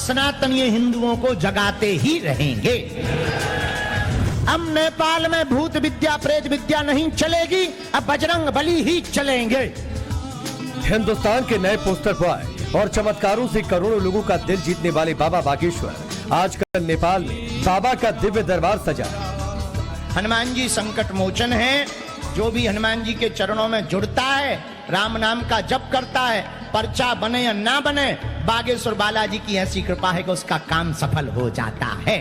सनातनीय हिंदुओं को जगाते ही रहेंगे। अब नेपाल में भूत विद्या प्रेत विद्या नहीं चलेगी, अब बजरंग बली ही चलेंगे। हिंदुस्तान के नए पोस्टर बॉय और चमत्कारों से करोड़ों लोगों का दिल जीतने वाले बाबा बागेश्वर आजकल नेपाल में बाबा का दिव्य दरबार सजा। हनुमान जी संकट मोचन है। जो भी हनुमान जी के चरणों में जुड़ता है, राम नाम का जप करता है, पर्चा बने या ना बने, बागेश्वर बालाजी की ऐसी कृपा है कि उसका काम सफल हो जाता है।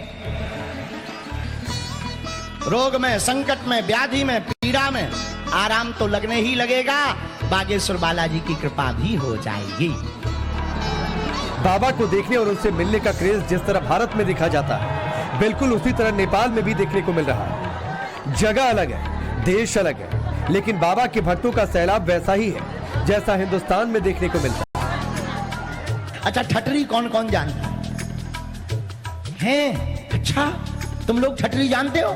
रोग में, संकट में, व्याधि में, पीड़ा में आराम तो लगने ही लगेगा, बागेश्वर बालाजी की कृपा भी हो जाएगी। बाबा को देखने और उनसे मिलने का क्रेज जिस तरह भारत में देखा जाता है, बिल्कुल उसी तरह नेपाल में भी देखने को मिल रहा है। जगह अलग है, देश अलग है, लेकिन बाबा के भक्तों का सैलाब वैसा ही है जैसा हिंदुस्तान में देखने को मिलता है। अच्छा, ठटरी कौन कौन जानता है? अच्छा, तुम लोग ठटरी जानते हो?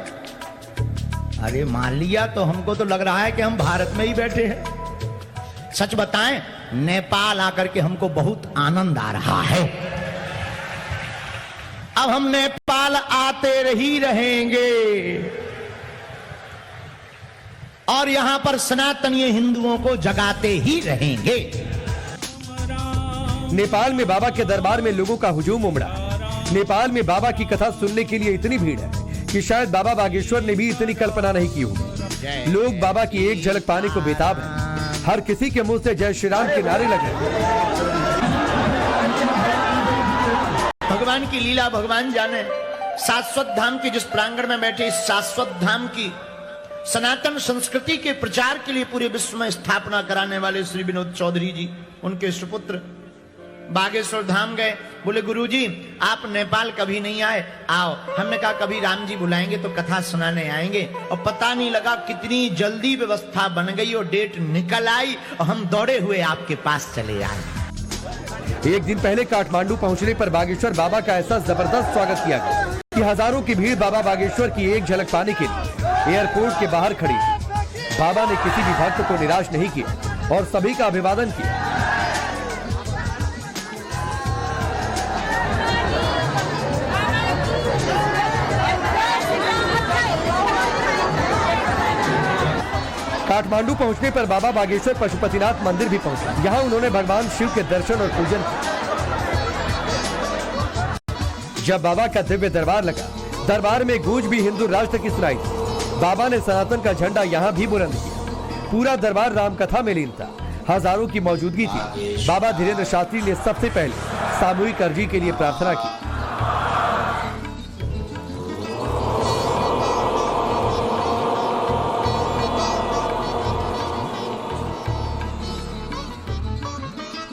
अरे मान लिया तो हमको तो लग रहा है कि हम भारत में ही बैठे हैं। सच बताएं, नेपाल आकर के हमको बहुत आनंद आ रहा है। अब हम नेपाल आते ही रहेंगे और यहां पर सनातनीय हिंदुओं को जगाते ही रहेंगे। नेपाल में बाबा के दरबार में लोगों का हुजूम उमड़ा। नेपाल में बाबा की कथा सुनने के लिए इतनी भीड़ है कि शायद बाबा बागेश्वर ने भी इतनी कल्पना नहीं की होगी। लोग बाबा की एक झलक पाने को बेताब हैं। हर किसी के मुंह से जय श्री राम के नारे लगे। भगवान की लीला भगवान जाने। शाश्वत धाम के जिस प्रांगण में बैठे, इस शाश्वत धाम की सनातन संस्कृति के प्रचार के लिए पूरे विश्व में स्थापना कराने वाले श्री विनोद चौधरी जी, उनके सुपुत्र बागेश्वर धाम गए। बोले गुरुजी, आप नेपाल कभी नहीं आए, आओ। हमने कहा कभी राम जी बुलाएंगे तो कथा सुनाने आएंगे। और पता नहीं लगा कितनी जल्दी व्यवस्था बन गई और डेट निकल आई और हम दौड़े हुए आपके पास चले आए। एक दिन पहले काठमांडू पहुंचने पर बागेश्वर बाबा का ऐसा जबरदस्त स्वागत किया गया कि हजारों की भीड़ बाबा बागेश्वर की एक झलक पाने के लिए एयरपोर्ट के बाहर खड़ी। बाबा ने किसी भी भक्त को निराश नहीं किया और सभी का अभिवादन किया। काठमांडू पहुंचने पर बाबा बागेश्वर पशुपतिनाथ मंदिर भी पहुंचे। यहाँ उन्होंने भगवान शिव के दर्शन और पूजन किया। जब बाबा का दिव्य दरबार लगा, दरबार में गूंज भी हिंदू राष्ट्र की सुनाई थी। बाबा ने सनातन का झंडा यहाँ भी बुलंद किया। पूरा दरबार रामकथा में लीन था। हजारों की मौजूदगी थी। बाबा धीरेन्द्र शास्त्री ने सबसे पहले सामूहिक अर्जी के लिए प्रार्थना की।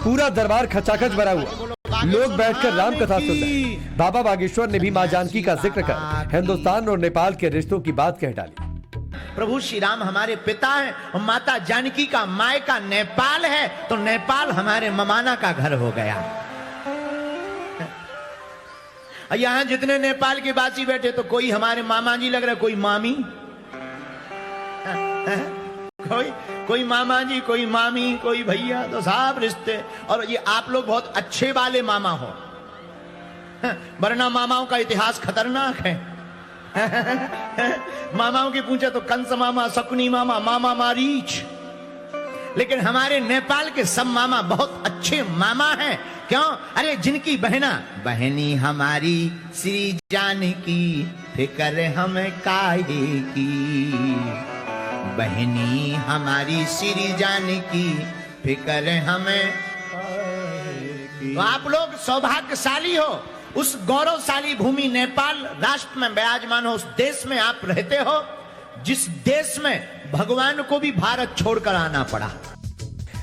पूरा दरबार खचाखच भरा हुआ। लोग बैठकर राम कथा सुन रहे। बाबा बागेश्वर ने भी मां जानकी का जिक्र कर हिंदुस्तान और नेपाल के रिश्तों की बात कह डाली। प्रभु श्री राम हमारे पिता हैं और माता जानकी का मायका नेपाल है, तो नेपाल हमारे ममाना का घर हो गया। यहां जितने नेपाल के बासी बैठे तो कोई हमारे मामा जी लग रहे, कोई मामी, कोई मामा जी, कोई मामी, कोई भैया, तो सब रिश्ते। और ये आप लोग बहुत अच्छे वाले मामा हो, वरना मामाओं का इतिहास खतरनाक है। मामाओं की पूछे तो कंस मामा, शकुनी मामा, मामा मारीच। लेकिन हमारे नेपाल के सब मामा बहुत अच्छे मामा हैं। क्यों? अरे जिनकी बहनी हमारी श्री जानकी, फिक्र हमें काहे की। बहनी हमारी श्री जानकी, फिक्र हमें। तो आप लोग सौभाग्यशाली हो, उस गौरवशाली भूमि नेपाल राष्ट्र में विराजमान हो, उस देश में आप रहते हो जिस देश में भगवान को भी भारत छोड़कर आना पड़ा।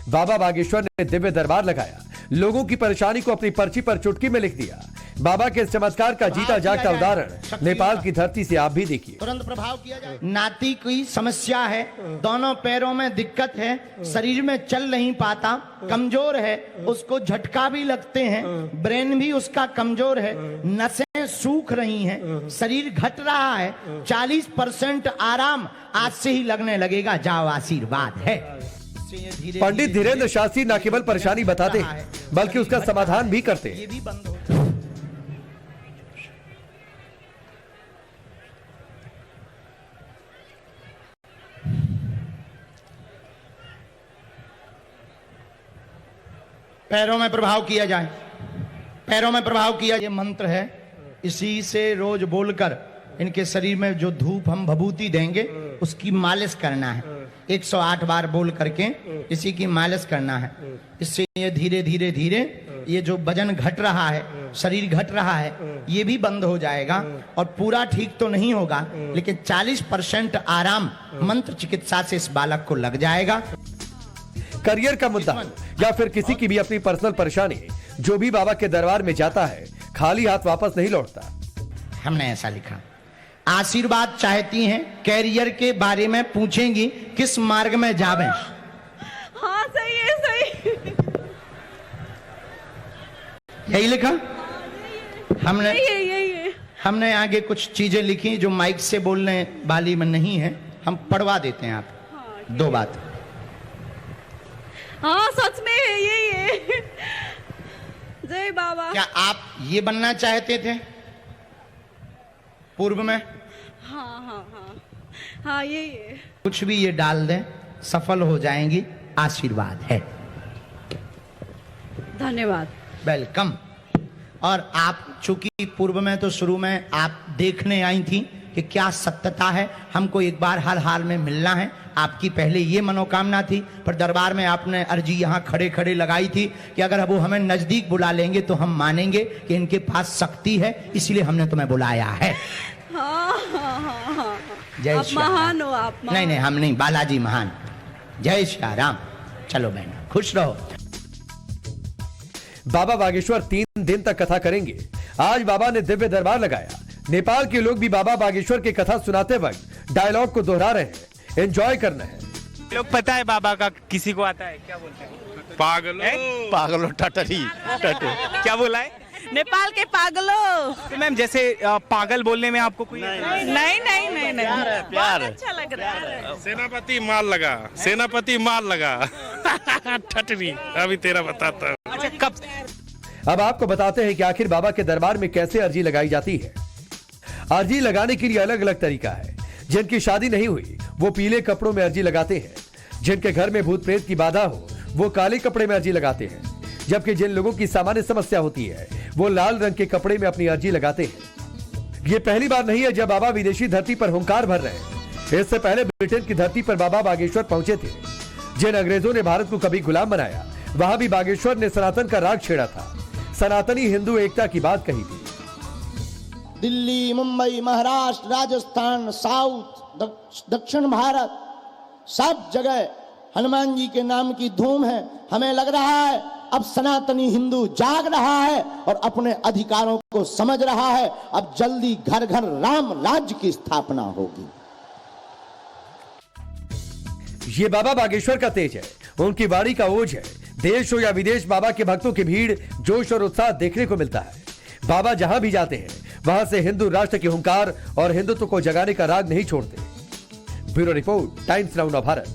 बाबा बागेश्वर ने दिव्य दरबार लगाया। लोगों की परेशानी को अपनी पर्ची पर चुटकी में लिख दिया। बाबा के चमत्कार का जीता जागता उदाहरण नेपाल की धरती से आप भी देखिए। तुरंत प्रभाव किया जाए। नाती की समस्या है, दोनों पैरों में दिक्कत है, शरीर में चल नहीं पाता, कमजोर है, उसको झटका भी लगते हैं, ब्रेन भी उसका कमजोर है, नसें सूख रही हैं, शरीर घट रहा है, 40% आराम आज से ही लगने लगेगा। जाओ, आशीर्वाद है। पंडित धीरेन्द्र शास्त्री न केवल परेशानी बताते हैं बल्कि उसका समाधान भी करते हैं। पैरों में प्रभाव किया जाए, पैरों में प्रभाव किया। ये मंत्र है, इसी से रोज बोलकर इनके शरीर में जो धूप हम भभूति देंगे उसकी मालिश करना है। 108 बार बोल करके इसी की मालिश करना है। इससे ये धीरे धीरे धीरे ये जो वजन घट रहा है, शरीर घट रहा है, ये भी बंद हो जाएगा। और पूरा ठीक तो नहीं होगा, लेकिन 40% आराम मंत्र चिकित्सा से इस बालक को लग जाएगा। करियर का मुद्दा या फिर किसी की भी अपनी पर्सनल परेशानी, जो भी बाबा के दरबार में जाता है खाली हाथ वापस नहीं लौटता। हमने ऐसा लिखा, आशीर्वाद चाहती हैं, कैरियर के बारे में पूछेंगी, किस मार्ग में जावें। हाँ सही है, सही। यही लिखा हमने। यही है। हमने आगे कुछ चीजें लिखी जो माइक से बोलने वाली में नहीं है, हम पढ़वा देते हैं आप। हाँ, 2 बात। हाँ सच में यही है। जय बाबा। क्या आप ये बनना चाहते थे पूर्व में? हाँ हाँ हाँ हाँ यही है। कुछ भी ये डाल दें, सफल हो जाएंगी, आशीर्वाद है। धन्यवाद। वेलकम। और आप चूंकि पूर्व में तो शुरू में आप देखने आई थी कि क्या सत्यता है, हमको एक बार हर हाल में मिलना है, आपकी पहले ये मनोकामना थी। पर दरबार में आपने अर्जी यहाँ खड़े खड़े लगाई थी कि अगर वो हमें नजदीक बुला लेंगे तो हम मानेंगे कि इनके पास शक्ति है, इसलिए हमने तुम्हें बुलाया है। हाँ हाँ हाँ हाँ। जय आप श्री राम। महान हो, आप महान। नहीं नहीं, हम नहीं, बालाजी महान। जय श्री राम। चलो बहन, खुश रहो। बाबा बागेश्वर 3 दिन तक कथा करेंगे। आज बाबा ने दिव्य दरबार लगाया। नेपाल के लोग भी बाबा बागेश्वर की कथा सुनाते वक्त डायलॉग को दोहरा रहे हैं। एंजॉय करना है। लोग पता है बाबा का, किसी को आता है? क्या बोलते हैं? पागलो टटरी टटू। क्या बोला है? नेपाल के पागलों। तो मैम जैसे पागल बोलने में आपको कोई नहीं प्यार है। अच्छा लग रहा है। सेनापति मार लगा ठटरी। अभी तेरा बताता हूँ। अच्छा कब? अब आपको बताते हैं कि आखिर बाबा के दरबार में कैसे अर्जी लगाई जाती है। अर्जी लगाने के लिए अलग अलग तरीका है। जिनकी शादी नहीं हुई वो पीले कपड़ों में अर्जी लगाते हैं। जिनके घर में भूत प्रेत की बाधा हो वो काले कपड़े में अर्जी लगाते हैं। जबकि जिन लोगों की सामान्य समस्या होती है वो लाल रंग के कपड़े में अपनी अर्जी लगाते हैं। ये पहली बार नहीं है जब बाबा विदेशी धरती पर हुंकार भर रहे हैं। इससे पहले ब्रिटेन की धरती पर बाबा बागेश्वर पहुंचे थे। जिन अंग्रेजों ने भारत को कभी गुलाम बनाया, वहां भी बागेश्वर ने सनातन का राग छेड़ा था। सनातनी हिंदू एकता की बात कही थी। दिल्ली, मुंबई, महाराष्ट्र, राजस्थान, साउथ, दक्षिण भारत, सब जगह हनुमान जी के नाम की धूम है। हमें लग रहा है अब सनातनी हिंदू जाग रहा है और अपने अधिकारों को समझ रहा है। अब जल्दी घर घर राम राज्य की स्थापना होगी। ये बाबा बागेश्वर का तेज है, उनकी वाणी का ओज है। देश हो या विदेश, बाबा के भक्तों की भीड़, जोश और उत्साह देखने को मिलता है। बाबा जहां भी जाते हैं वहां से हिंदू राष्ट्र की हुंकार और हिंदुत्व को जगाने का राग नहीं छोड़ते। Bureau report, times now Bharat.